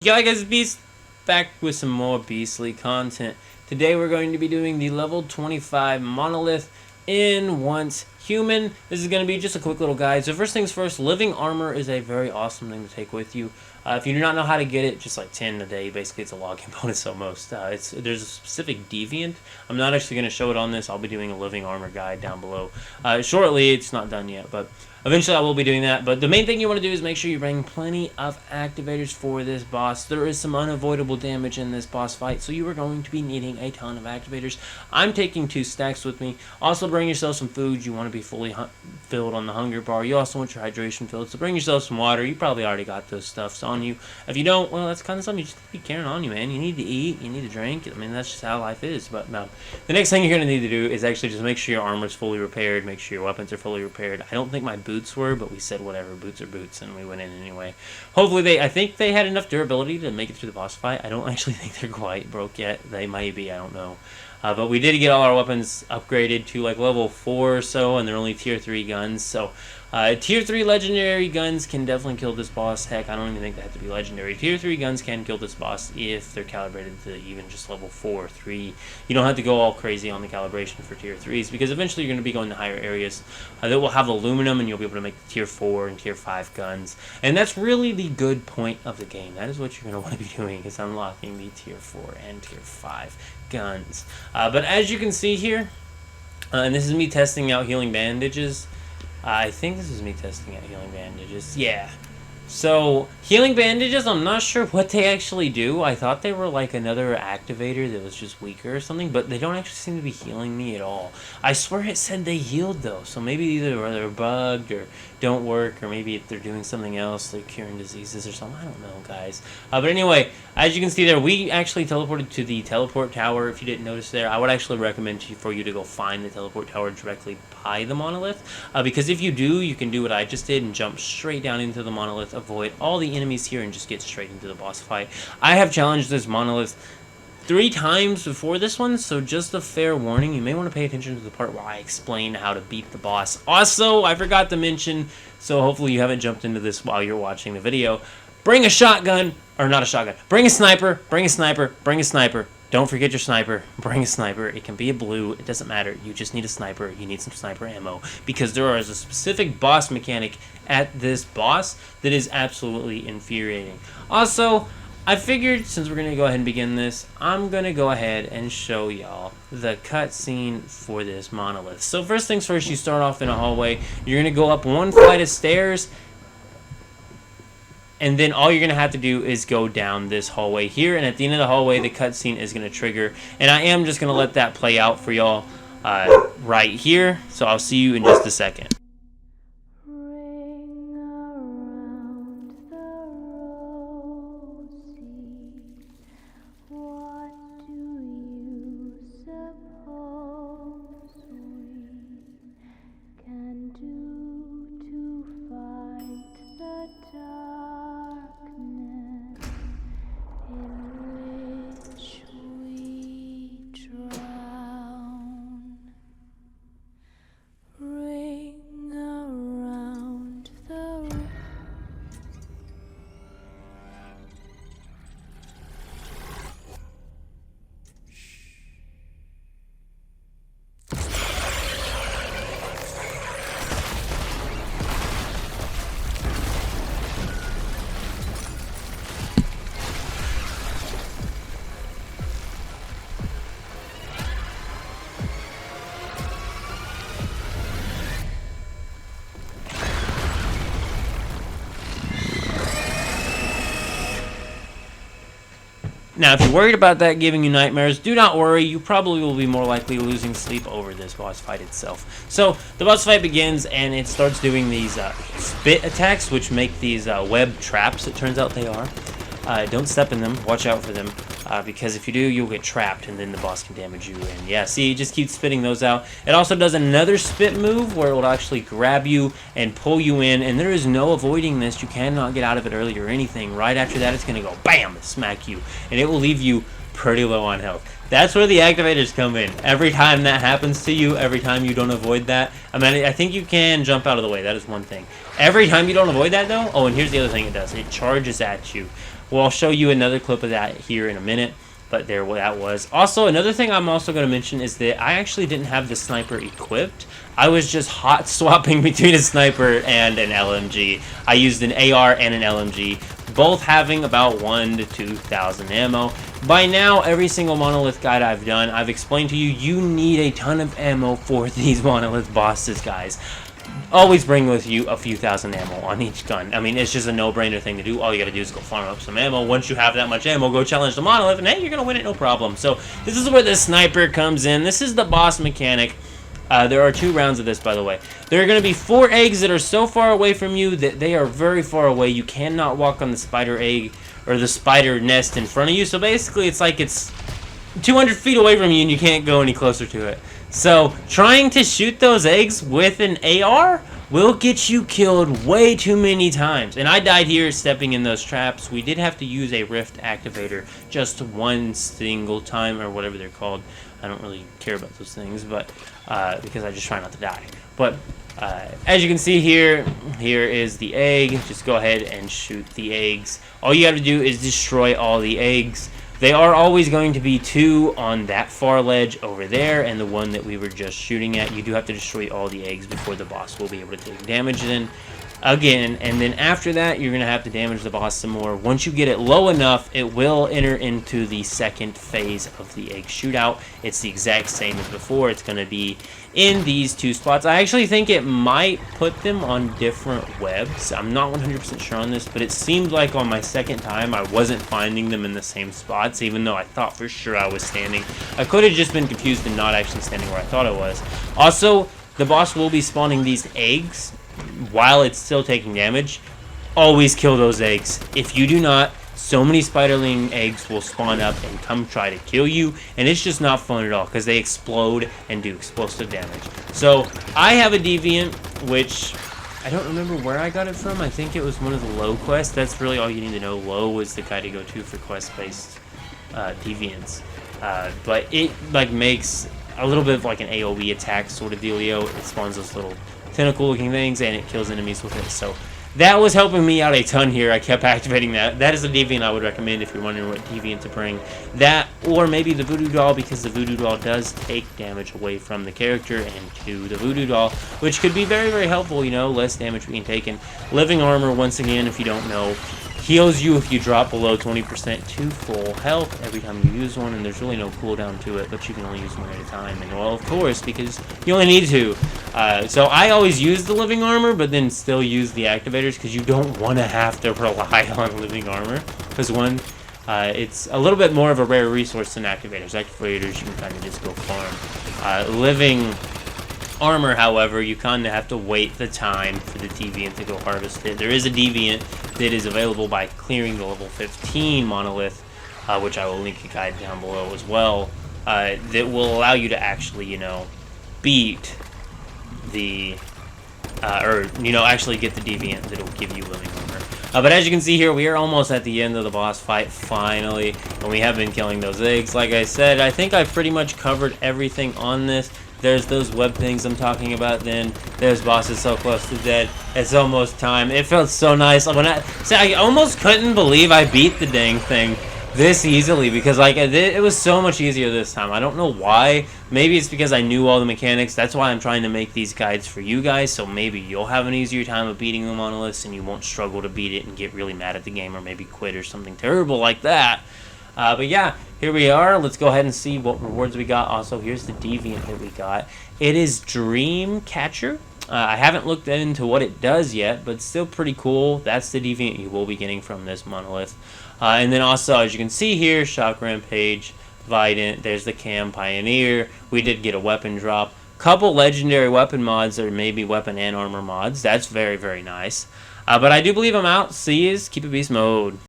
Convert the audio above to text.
Yo guys, Beast back with some more beastly content. Today we're going to be doing the level 25 Monolith in Once Human. This is going to be just a quick little guide. So first things first, living armor is a very awesome thing to take with you. If you do not know how to get it, just like 10 a day. Basically, it's a login bonus almost. There's a specific Deviant. I'm not actually going to show it on this. I'll be doing a living armor guide down below. Shortly, it's not done yet, but eventually I will be doing that. But the main thing you want to do is make sure you bring plenty of activators for this boss. There is some unavoidable damage in this boss fight, so you are going to be needing a ton of activators. I'm taking 2 stacks with me. Also, bring yourself some food. You want to be fully filled on the hunger bar. You also want your hydration filled, so bring yourself some water. You probably already got those stuffs on you. If you don't, well, that's kind of something you just need to be carrying on you, man. You need to eat, you need to drink. I mean, that's just how life is. But no, the next thing you're going to need to do is actually just make sure your armor is fully repaired, make sure your weapons are fully repaired. I don't think my boots were, but we said whatever, boots are boots, and we went in anyway. Hopefully I think they had enough durability to make it through the boss fight. I don't actually think they're quite broke yet. They might be, I don't know. But we did get all our weapons upgraded to like level 4 or so, and they're only tier 3 guns. So tier 3 legendary guns can definitely kill this boss. Heck, I don't even think they have to be legendary. Tier 3 guns can kill this boss if they're calibrated to even just level 4, 3. You don't have to go all crazy on the calibration for tier 3s, because eventually you're going to be going to higher areas that will have aluminum, and you'll be able to make tier 4 and tier 5 guns. And that's really the good point of the game. That is what you're going to want to be doing, is unlocking the tier 4 and tier 5 guns. But as you can see here, and this is me testing out healing bandages. I think this is me testing out healing bandages. Yeah. So, healing bandages, I'm not sure what they actually do. I thought they were like another activator that was just weaker or something, but they don't actually seem to be healing me at all. I swear it said they healed though, so maybe either they're bugged or don't work, or maybe if they're doing something else, they're curing diseases or something. I don't know, guys. But anyway, as you can see there, we actually teleported to the teleport tower. If you didn't notice there, I would actually recommend for you to go find the teleport tower directly by the monolith, because if you do, you can do what I just did and jump straight down into the monolith, avoid all the enemies here, and just get straight into the boss fight. I have challenged this monolith 3 times before this one, so just a fair warning, you may want to pay attention to the part where I explain how to beat the boss. Also, I forgot to mention, so hopefully you haven't jumped into this while you're watching the video, bring a shotgun, or not a shotgun, bring a sniper, bring a sniper, bring a sniper. Don't forget your sniper. Bring a sniper. It can be a blue. It doesn't matter. You just need a sniper. You need some sniper ammo, because there is a specific boss mechanic at this boss that is absolutely infuriating. Also, I figured since we're going to go ahead and begin this, I'm going to go ahead and show y'all the cutscene for this monolith. So first things first, you start off in a hallway. You're going to go up 1 flight of stairs, and then all you're going to have to do is go down this hallway here. And at the end of the hallway, the cutscene is going to trigger. And I am just going to let that play out for y'all right here. So I'll see you in just a second. Now, if you're worried about that giving you nightmares, do not worry. You probably will be more likely losing sleep over this boss fight itself. So, the boss fight begins, and it starts doing these spit attacks, which make these web traps, it turns out they are. Don't step in them. Watch out for them. Because if you do, you'll get trapped, and then the boss can damage you. And yeah, see, just keep spitting those out. It also does another spit move where it will actually grab you and pull you in, and there is no avoiding this. You cannot get out of it early or anything. Right after that, it's going to go BAM! Smack you, and it will leave you pretty low on health. That's where the activators come in. Every time that happens to you, every time you don't avoid that, I mean, I think you can jump out of the way. That is one thing. Every time you don't avoid that, though, oh, and here's the other thing it does. It charges at you. Well, I'll show you another clip of that here in a minute. But there that was. Also, another thing I'm also going to mention is that I actually didn't have the sniper equipped. I was just hot swapping between a sniper and an LMG. I used an AR and an LMG, both having about 1,000 to 2,000 ammo. By now, every single Monolith guide I've done, I've explained to you, you need a ton of ammo for these Monolith bosses, guys. Always bring with you a few thousand ammo on each gun. I mean, it's just a no-brainer thing to do. All you gotta do is go farm up some ammo. Once you have that much ammo, go challenge the Monolith, and hey, you're gonna win it, no problem. So, this is where the sniper comes in. This is the boss mechanic. There are 2 rounds of this, by the way. There are going to be 4 eggs that are so far away from you that they are very far away. You cannot walk on the spider egg or the spider nest in front of you. So basically, it's like it's 200 feet away from you and you can't go any closer to it. So trying to shoot those eggs with an AR will get you killed way too many times. And I died here stepping in those traps. We did have to use a Rift Activator just one single time, or whatever they're called. I don't really care about those things, but because I just try not to die. But as you can see here, here is the egg. Just go ahead and shoot the eggs. All you have to do is destroy all the eggs. They are always going to be 2 on that far ledge over there, and the one that we were just shooting at. You do have to destroy all the eggs before the boss will be able to take damage then. Again, and then after that, you're going to have to damage the boss some more. Once you get it low enough, it will enter into the second phase of the egg shootout. It's the exact same as before. It's going to be in these 2 spots. I actually think it might put them on different webs. I'm not 100% sure on this, but it seemed like on my second time, I wasn't finding them in the same spots, even though I thought for sure I was standing. I could have just been confused and not actually standing where I thought I was. Also, the boss will be spawning these eggs while it's still taking damage. Always kill those eggs. If you do not, so many spiderling eggs will spawn up and come try to kill you, and it's just not fun at all because they explode and do explosive damage. So I have a Deviant, which I don't remember where I got it from. I think it was one of the low quests. That's really all you need to know. Low was the guy to go to for quest-based Deviants. But it like makes a little bit of like an AoE attack sort of dealio. It spawns those little tentacle looking things and it kills enemies with it. So that was helping me out a ton here. I kept activating that. That is a Deviant I would recommend if you're wondering what Deviant to bring. That, or maybe the Voodoo Doll, because the Voodoo Doll does take damage away from the character and to the Voodoo Doll, which could be very, very helpful, you know, less damage being taken. Living Armor, once again, if you don't know, heals you if you drop below 20% to full health every time you use one, and there's really no cooldown to it, but you can only use one at a time. And well, of course, because you only need 2. So I always use the Living Armor, but then still use the Activators, because you don't want to have to rely on Living Armor. Because one, it's a little bit more of a rare resource than Activators. Activators, you can kind of just go farm. Living Armor, however, you kind of have to wait the time for the Deviant to go harvest it. There is a Deviant that is available by clearing the level 15 Monolith, which I will link a guide down below as well, that will allow you to actually, you know, beat the, or, you know, actually get the Deviant that will give you Living Armor. But as you can see here, we are almost at the end of the boss fight, finally, and we have been killing those eggs. Like I said, I think I've pretty much covered everything on this. There's those web things I'm talking about then. There's bosses so close to dead. It's almost time. It felt so nice. When I almost couldn't believe I beat the dang thing this easily, because like it was so much easier this time. I don't know why. Maybe it's because I knew all the mechanics. That's why I'm trying to make these guides for you guys, so maybe you'll have an easier time of beating the monoliths and you won't struggle to beat it and get really mad at the game or maybe quit or something terrible like that. But yeah, here we are. Let's go ahead and see what rewards we got. Also, here's the Deviant that we got. It is Dream Catcher. I haven't looked into what it does yet, but it's still pretty cool. That's the Deviant you will be getting from this monolith. And then also, as you can see here, Shock Rampage, Vidant, there's the Cam Pioneer. We did get a weapon drop. Couple legendary weapon mods, or maybe weapon and armor mods. That's very, very nice. But I do believe I'm out. See yous. Keep it beast mode.